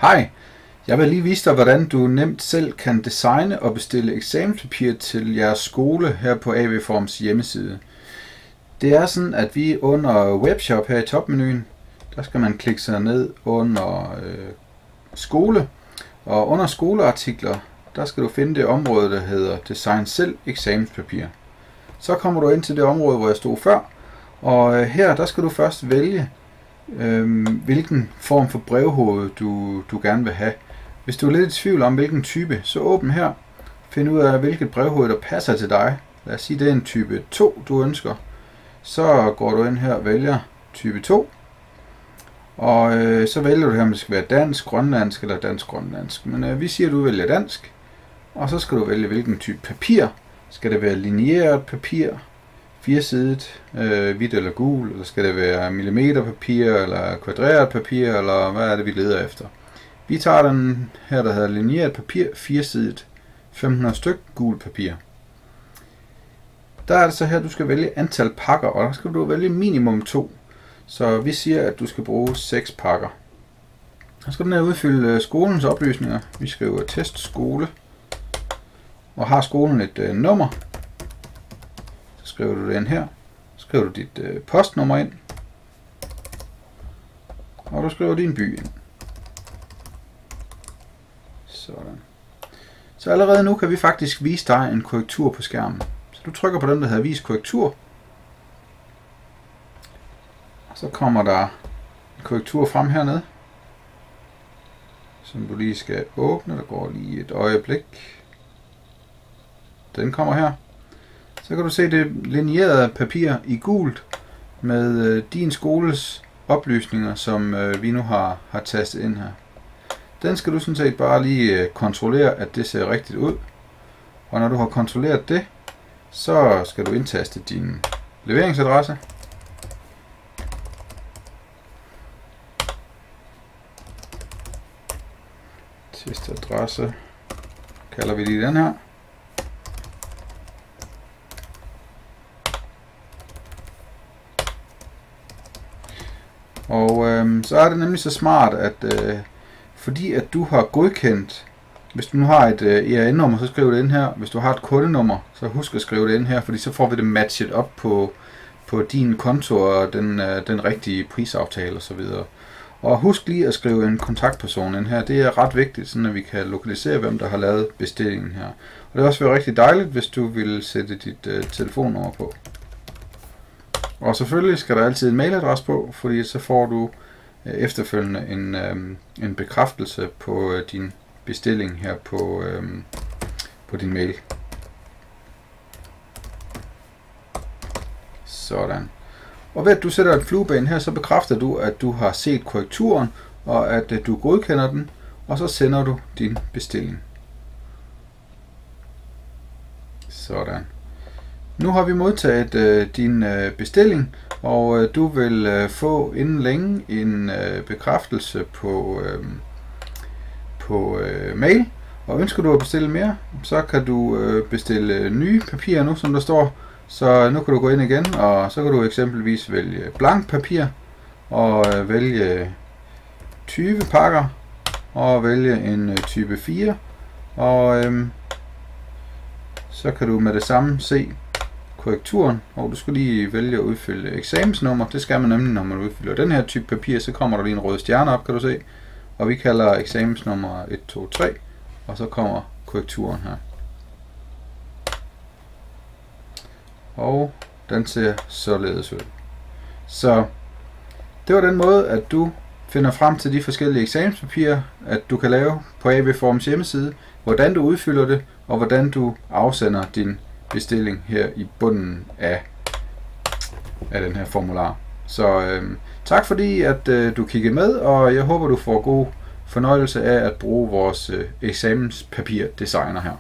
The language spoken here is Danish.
Hej, jeg vil lige vise dig, hvordan du nemt selv kan designe og bestille eksamenspapir til jeres skole her på AV-Forms hjemmeside. Det er sådan, at vi under webshop her i topmenuen, der skal man klikke sig ned under skole, og under skoleartikler, der skal du finde det område, der hedder Design selv eksamenspapir. Så kommer du ind til det område, hvor jeg stod før, og her der skal du først vælge, hvilken form for brevhoved du gerne vil have. Hvis du er lidt i tvivl om hvilken type, så åbn her. Find ud af hvilket brevhoved der passer til dig. Lad os sige det er en type 2 du ønsker. Så går du ind her og vælger type 2. Og så vælger du her om det skal være dansk, grønlandsk eller dansk-grønlandsk. Men vi siger at du vælger dansk. Og så skal du vælge hvilken type papir. Skal det være lineært papir, 4-sidet, hvidt eller gul, eller skal det være millimeterpapir eller kvadreret papir, eller hvad er det vi leder efter? Vi tager den her, der hedder lineært papir, 4-sidet, 500 styk, gul papir. Der er det så her, du skal vælge antal pakker, og der skal du vælge minimum 2. Så vi siger, at du skal bruge 6 pakker. Så skal den her udfylde skolens oplysninger. Vi skriver test skole, og har skolen et nummer, så skriver du det ind her. Så skriver du dit postnummer ind, og du skriver din by ind. Sådan. Så allerede nu kan vi faktisk vise dig en korrektur på skærmen. Så du trykker på den, der hedder vis korrektur. Så kommer der en korrektur frem hernede, som du lige skal åbne. Der går lige et øjeblik. Den kommer her. Så kan du se det lineerede papir i gult med din skoles oplysninger, som vi nu har tastet ind her. Den skal du sådan set bare lige kontrollere, at det ser rigtigt ud. Og når du har kontrolleret det, så skal du indtaste din leveringsadresse. Testadresse kalder vi lige den her. Og så er det nemlig så smart, at fordi at du har godkendt, hvis du nu har et ERN-nummer, så skriv det ind her. Hvis du har et kundenummer, så husk at skrive det ind her, fordi så får vi det matchet op på din konto og den rigtige prisaftale osv. Og husk lige at skrive en kontaktperson ind her. Det er ret vigtigt, sådan at vi kan lokalisere, hvem der har lavet bestillingen her. Og det er også være rigtig dejligt, hvis du vil sætte dit telefonnummer på. Og selvfølgelig skal der altid en mailadresse på, fordi så får du efterfølgende en bekræftelse på din bestilling her på din mail. Sådan. Og ved at du sætter et flueben her, så bekræfter du, at du har set korrekturen, og at du godkender den, og så sender du din bestilling. Sådan. Nu har vi modtaget din bestilling, og du vil få inden længe en bekræftelse på mail. Og ønsker du at bestille mere, så kan du bestille nye papirer nu, som der står. Så nu kan du gå ind igen, og så kan du eksempelvis vælge blank papir, og vælge 20 pakker, og vælge en type 4. Og så kan du med det samme se korrekturen, og du skal lige vælge at udfylde eksamensnummer. Det skal man nemlig, når man udfylder den her type papir, så kommer der lige en rød stjerne op, kan du se. Og vi kalder eksamensnummer 1, 2, 3, og så kommer korrekturen her. Og den ser således ud. Så det var den måde, at du finder frem til de forskellige eksamenspapirer, at du kan lave på AV-Forms hjemmeside, hvordan du udfylder det, og hvordan du afsender din bestilling her i bunden af den her formular. Så tak fordi at du kiggede med, og jeg håber du får god fornøjelse af at bruge vores eksamenspapir designer her.